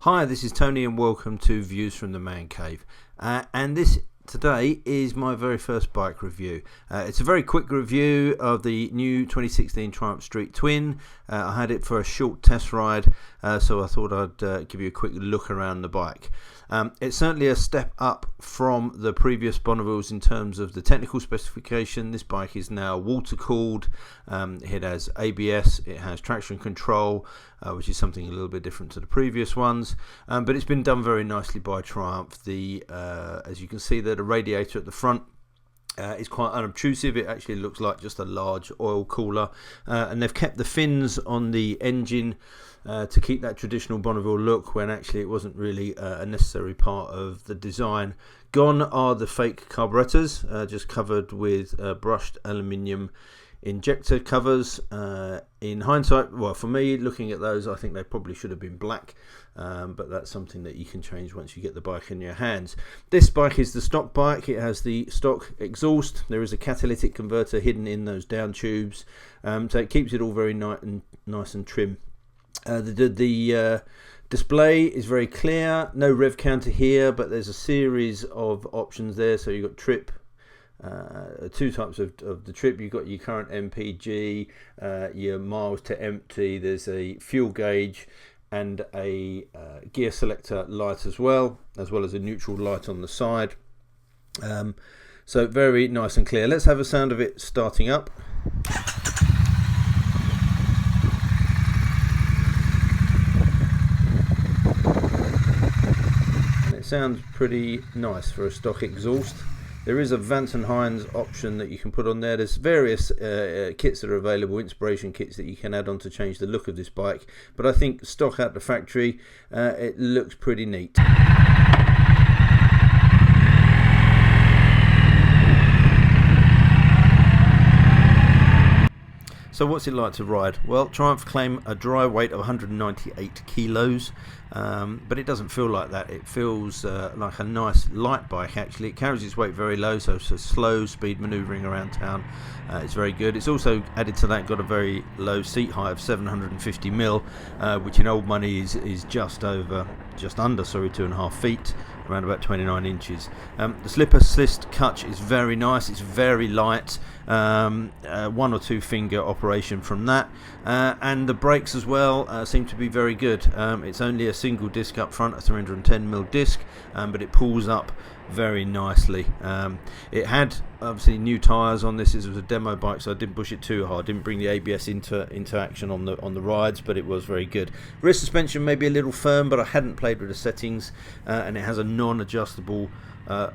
Hi, this is Tony and welcome to Views from the Man Cave. And this today is my very first bike review. It's a very quick review of the new 2016 Triumph Street Twin. I had it for a short test ride, so I thought I'd give you a quick look around the bike. It's certainly a step up from the previous Bonnevilles in terms of the technical specification. This bike is now water cooled, it has ABS, it has traction control, which is something a little bit different to the previous ones, but it's been done very nicely by Triumph. As you can see there, the radiator at the front is quite unobtrusive. It actually looks like just a large oil cooler, and they've kept the fins on the engine to keep that traditional Bonneville look, when actually it wasn't really a necessary part of the design. Gone are the fake carburetors, just covered with brushed aluminium injector covers. In hindsight, well, for me, looking at those, I think they probably should have been black, but that's something that you can change once you get the bike in your hands. This bike is the stock bike. It has the stock exhaust. There is a catalytic converter hidden in those down tubes, so it keeps it all very nice and trim. The display is very clear. No rev counter here, but there's a series of options there. So you've got trip, two types of the trip. You've got your current MPG, your miles to empty. There's a fuel gauge and a gear selector light as well as a neutral light on the side. So very nice and clear. Let's have a sound of it starting up. Sounds pretty nice for a stock exhaust. There is a Vance & Hines option that you can put on there. There's various kits that are available, inspiration kits that you can add on to change the look of this bike, but I think stock out the factory, it looks pretty neat. So what's it like to ride? Well, Triumph claim a dry weight of 198 kilos, but it doesn't feel like that. It feels like a nice light bike actually. It carries its weight very low, so slow speed manoeuvring around town is very good. It's also added to that got a very low seat height of 750mm, which in old money is just under 2.5 feet, around about 29 inches. The slip assist clutch is very nice. It's very light. 1 or 2 finger operation from that, and the brakes as well seem to be very good. It's only a single disc up front, a 310mm disc, but it pulls up very nicely. It had obviously new tyres on this. It was a demo bike, so I didn't push it too hard. Didn't bring the ABS into action on the rides, but it was very good. Rear suspension may be a little firm, but I hadn't played with the settings, and it has a non-adjustable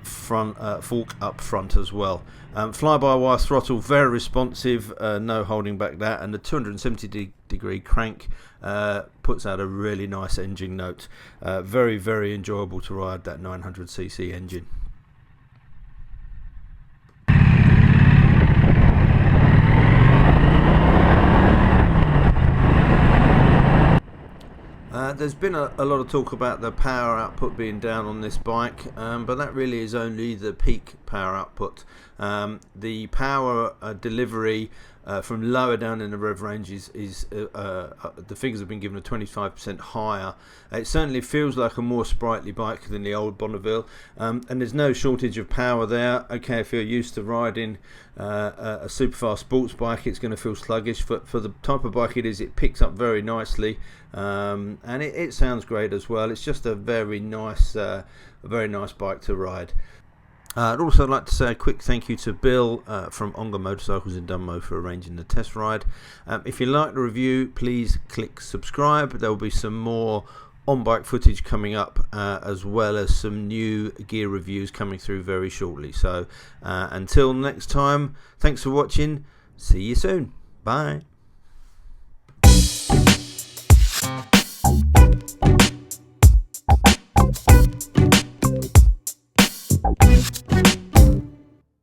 front fork up front as well. Fly-by-wire throttle, very responsive, no holding back that, and the 270-degree crank puts out a really nice engine note. Very, very enjoyable to ride, that 900cc engine. There's been a lot of talk about the power output being down on this bike, but that really is only the peak power output. The power delivery from lower down in the rev range is the figures have been given are 25% higher. It certainly feels like a more sprightly bike than the old Bonneville, and there's no shortage of power there. Okay, if you're used to riding a super fast sports bike, it's going to feel sluggish. For the type of bike it is, it picks up very nicely, and it sounds great as well. It's just a very nice bike to ride. I'd also like to say a quick thank you to Bill from Onga Motorcycles in Dunmo for arranging the test ride. If you like the review, please click subscribe. There will be some more on-bike footage coming up, as well as some new gear reviews coming through very shortly. So until next time, thanks for watching. See you soon. Bye.